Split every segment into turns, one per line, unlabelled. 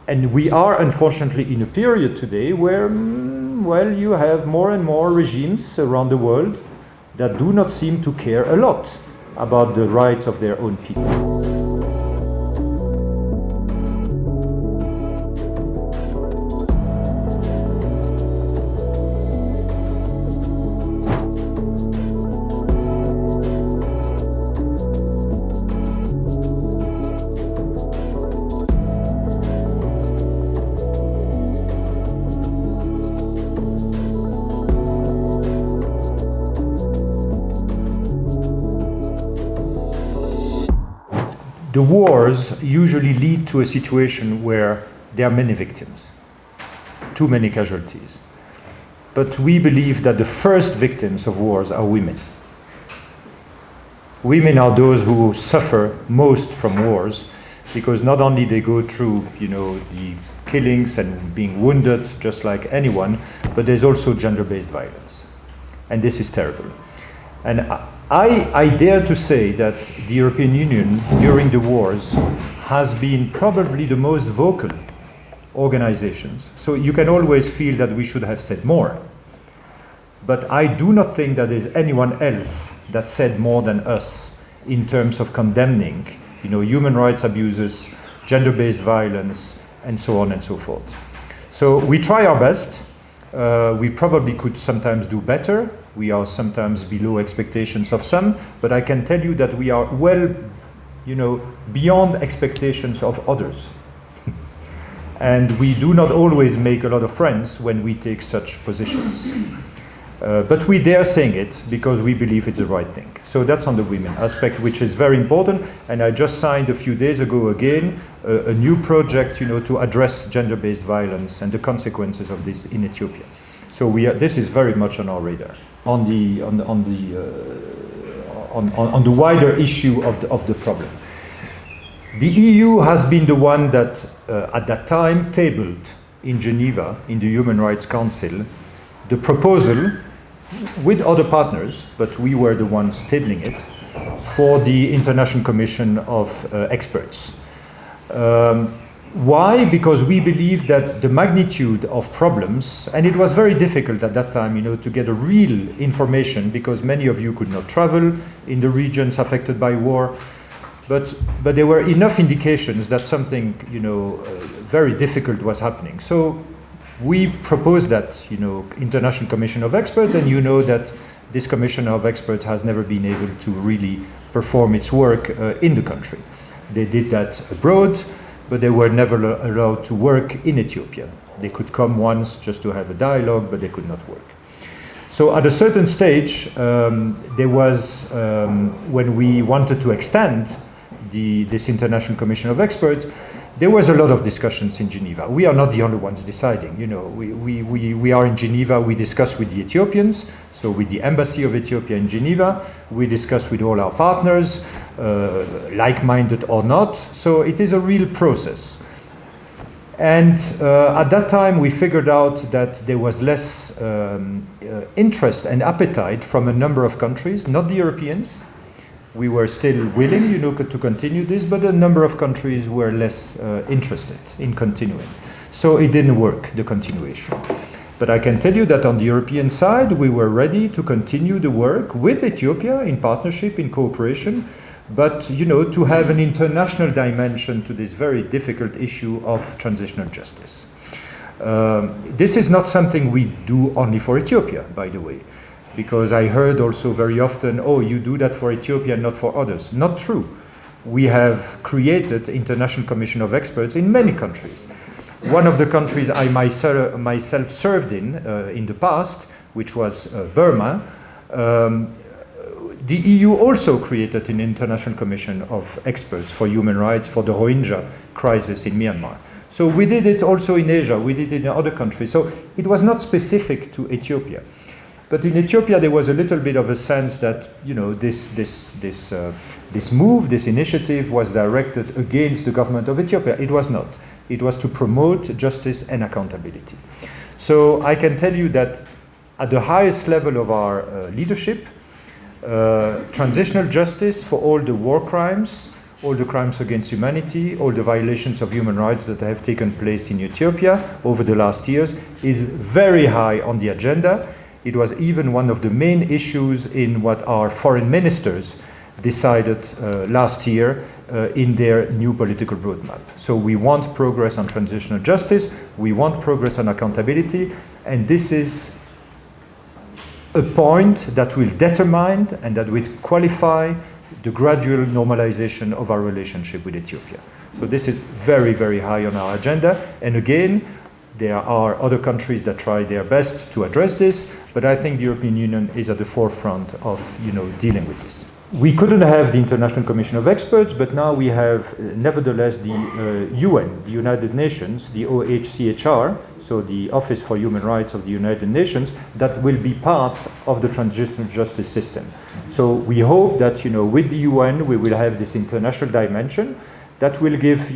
And we are unfortunately in a period today where, well, you have more and more regimes around the world that do not seem to care a lot about the rights of their own people. The wars usually lead to a situation where there are many victims, too many casualties. But we believe that the first victims of wars are women. Women are those who suffer most from wars, because not only they go through, the killings and being wounded just like anyone, but there's also gender-based violence. And this is terrible. And I dare to say that the European Union during the wars has been probably the most vocal organizations. So you can always feel that we should have said more. But I do not think that there's anyone else that said more than us in terms of condemning, human rights abuses, gender-based violence, and so on and so forth. So we try our best. We probably could sometimes do better. We are sometimes below expectations of some, but I can tell you that we are well, beyond expectations of others. And we do not always make a lot of friends when we take such positions. But we dare saying it because we believe it's the right thing. So that's on the women aspect, which is very important. And I just signed a few days ago again a new project, to address gender-based violence and the consequences of this in Ethiopia. So this is very much on our radar. On the wider issue of the problem, the EU has been the one that at that time tabled in Geneva in the Human Rights Council the proposal with other partners, but we were the ones tabling it, for the International Commission of Experts. Why? Because we believe that the magnitude of problems, and it was very difficult at that time, to get a real information, because many of you could not travel in the regions affected by war, but there were enough indications that something, very difficult was happening. So we proposed that, International Commission of Experts, and that this Commission of Experts has never been able to really perform its work in the country. They did that abroad, but they were never allowed to work in Ethiopia. They could come once just to have a dialogue, but they could not work. So at a certain stage, there was, when we wanted to extend this International Commission of Experts, there was a lot of discussions in Geneva. We are not the only ones deciding. We are in Geneva, we discuss with the Ethiopians, so with the Embassy of Ethiopia in Geneva, we discuss with all our partners, like-minded or not, so it is a real process. And at that time we figured out that there was less interest and appetite from a number of countries, not the Europeans. We were still willing, to continue this, but a number of countries were less interested in continuing. So it didn't work, the continuation. But I can tell you that on the European side, we were ready to continue the work with Ethiopia in partnership, in cooperation, but, to have an international dimension to this very difficult issue of transitional justice. This is not something we do only for Ethiopia, by the way. Because I heard also very often, oh, you do that for Ethiopia, not for others. Not true. We have created International Commission of Experts in many countries. One of the countries I myself served in the past, which was Burma, the EU also created an International Commission of Experts for human rights for the Rohingya crisis in Myanmar. So we did it also in Asia, we did it in other countries. So it was not specific to Ethiopia. But in Ethiopia, there was a little bit of a sense that, this move, this initiative was directed against the government of Ethiopia. It was not. It was to promote justice and accountability. So I can tell you that at the highest level of our leadership, transitional justice for all the war crimes all the crimes against humanity, all the violations of human rights that have taken place in Ethiopia over the last years is very high on the agenda. It was even one of the main issues in what our foreign ministers decided last year in their new political roadmap. So we want progress on transitional justice, we want progress on accountability, and this is a point that will determine and that will qualify the gradual normalization of our relationship with Ethiopia. So this is very, very high on our agenda. And again, there are other countries that try their best to address this, but I think the European Union is at the forefront of, dealing with this. We couldn't have the International Commission of Experts, but now we have, nevertheless, the UN, the United Nations, the OHCHR, so the Office for Human Rights of the United Nations, that will be part of the transitional justice system. So we hope that, with the UN, we will have this international dimension that will give,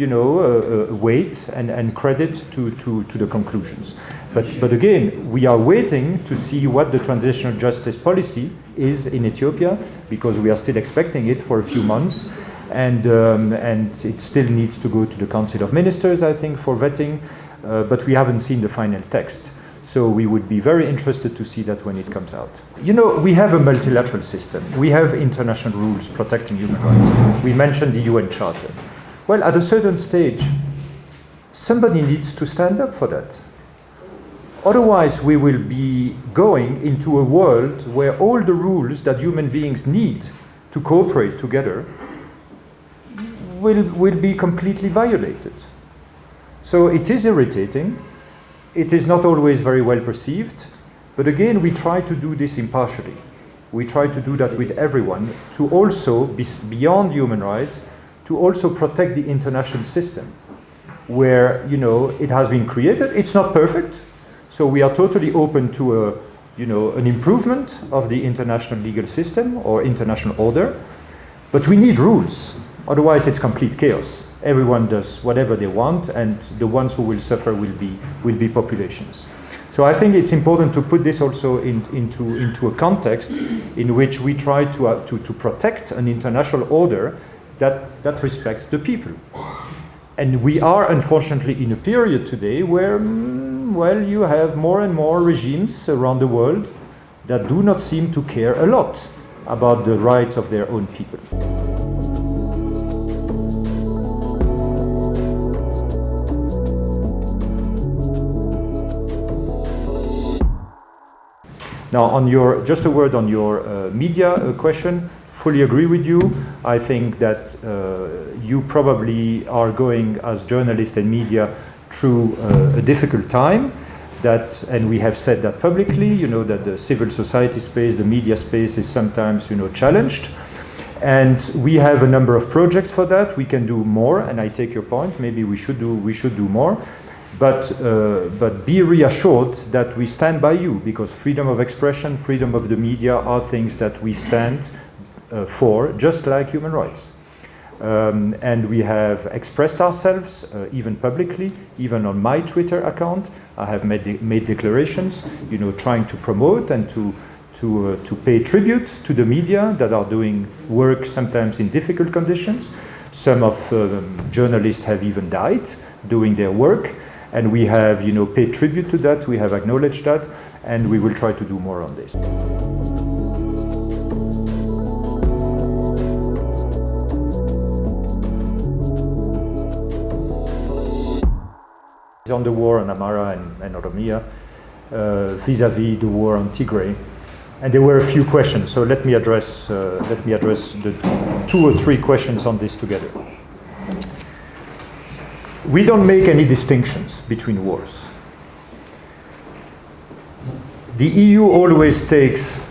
weight and credit to the conclusions. But again, we are waiting to see what the transitional justice policy is in Ethiopia, because we are still expecting it for a few months, and it still needs to go to the Council of Ministers, I think, for vetting, but we haven't seen the final text. So we would be very interested to see that when it comes out. We have a multilateral system. We have international rules protecting human rights. We mentioned the UN Charter. Well, at a certain stage, somebody needs to stand up for that. Otherwise, we will be going into a world where all the rules that human beings need to cooperate together will be completely violated. So it is irritating. It is not always very well perceived. But again, we try to do this impartially. We try to do that with everyone, to also be beyond human rights, to also protect the international system, where it has been created. It's not perfect, so we are totally open to an improvement of the international legal system or international order, but we need rules. Otherwise, it's complete chaos. Everyone does whatever they want, and the ones who will suffer will be populations. So I think it's important to put this also into a context in which we try to protect an international order that respects the people. And we are unfortunately in a period today where, you have more and more regimes around the world that do not seem to care a lot about the rights of their own people. Now, just a word on your media question. Fully agree with you. I think that you probably are going as journalists and media through a difficult time, and we have said that publicly, that the civil society space, the media space is sometimes, challenged. And we have a number of projects for that. We can do more, and I take your point. Maybe we should do more. But be reassured that we stand by you, because freedom of expression, freedom of the media are things that we stand for, just like human rights. And we have expressed ourselves, even publicly, even on my Twitter account. I have made declarations, trying to promote and to pay tribute to the media that are doing work sometimes in difficult conditions. Some of journalists have even died doing their work, and we have, paid tribute to that. We have acknowledged that, and we will try to do more on this. On the war on Amhara and Oromia, vis-à-vis the war on Tigray, and there were a few questions. So let me address the 2 or 3 questions on this together. We don't make any distinctions between wars. The EU always takes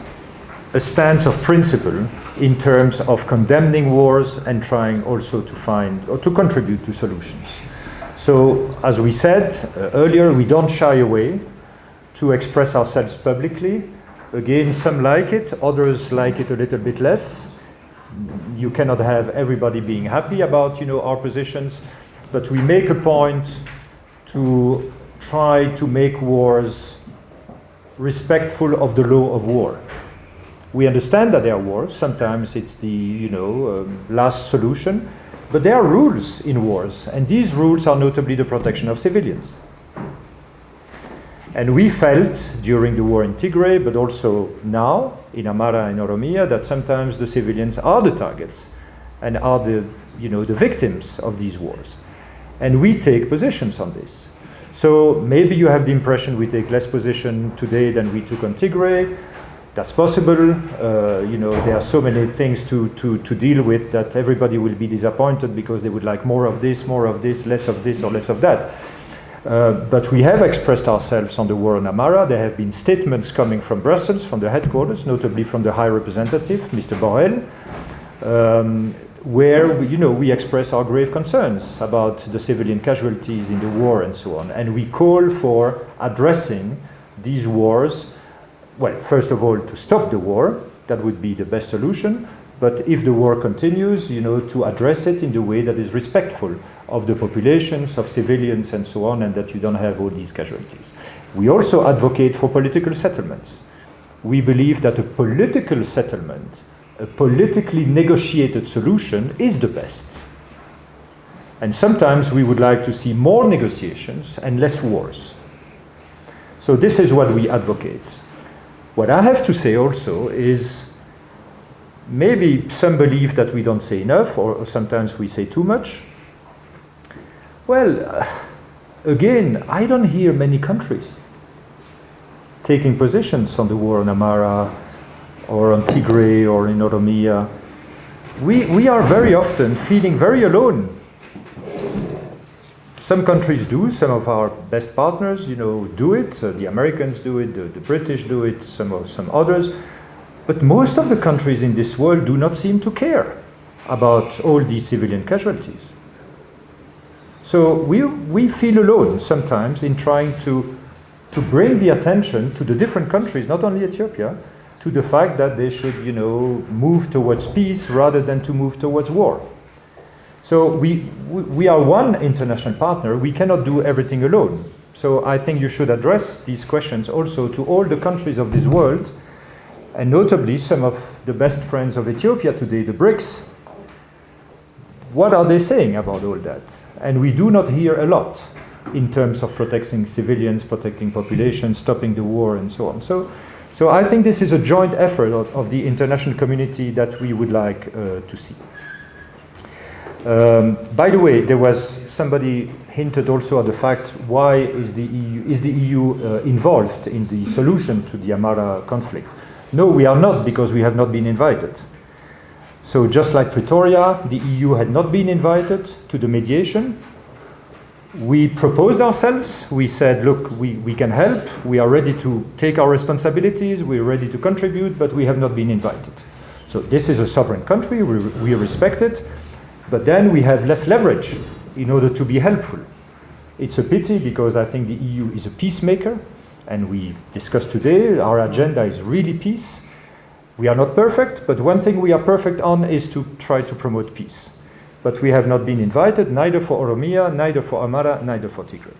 a stance of principle in terms of condemning wars and trying also to find or to contribute to solutions. So, as we said earlier, we don't shy away to express ourselves publicly. Again, some like it, others like it a little bit less. You cannot have everybody being happy about, our positions, but we make a point to try to make wars respectful of the law of war. We understand that there are wars. Sometimes it's the, last solution. But there are rules in wars, and these rules are notably the protection of civilians. And we felt during the war in Tigray, but also now in Amhara and Oromia, that sometimes the civilians are the targets and are the victims of these wars. And we take positions on this. So maybe you have the impression we take less position today than we took on Tigray. That's possible. There are so many things to deal with that everybody will be disappointed because they would like more of this, less of this, or less of that. But we have expressed ourselves on the war on Amhara. There have been statements coming from Brussels, from the headquarters, notably from the High Representative, Mr. Borrell, where we express our grave concerns about the civilian casualties in the war and so on. And we call for addressing these wars, well, first of all, to stop the war. That would be the best solution. But if the war continues, to address it in the way that is respectful of the populations, of civilians and so on, and that you don't have all these casualties. We also advocate for political settlements. We believe that a political settlement, a politically negotiated solution is the best. And sometimes we would like to see more negotiations and less wars. So this is what we advocate. What I have to say also is maybe some believe that we don't say enough, or sometimes we say too much. Well, again, I don't hear many countries taking positions on the war on Amhara or on Tigray or in Oromia. We are very often feeling very alone. Some countries do, some of our best partners, do it. The Americans do it, the British do it, some others. But most of the countries in this world do not seem to care about all these civilian casualties. So we feel alone sometimes in trying to bring the attention to the different countries, not only Ethiopia, to the fact that they should, move towards peace rather than to move towards war. So we are one international partner. We cannot do everything alone. So I think you should address these questions also to all the countries of this world, and notably some of the best friends of Ethiopia today, the BRICS. What are they saying about all that? And we do not hear a lot in terms of protecting civilians, protecting populations, stopping the war, and so on. So I think this is a joint effort of the international community that we would like to see. By the way, there was somebody hinted also at the fact, why is the EU involved in the solution to the Amhara conflict? No, we are not, because we have not been invited. So just like Pretoria, the EU had not been invited to the mediation. We proposed ourselves. We said, look, we can help. We are ready to take our responsibilities. We're ready to contribute, but we have not been invited. So this is a sovereign country. We respect it. But then we have less leverage in order to be helpful. It's a pity, because I think the EU is a peacemaker. And we discussed today, our agenda is really peace. We are not perfect, but one thing we are perfect on is to try to promote peace. But we have not been invited, neither for Oromia, neither for Amhara, neither for Tigray.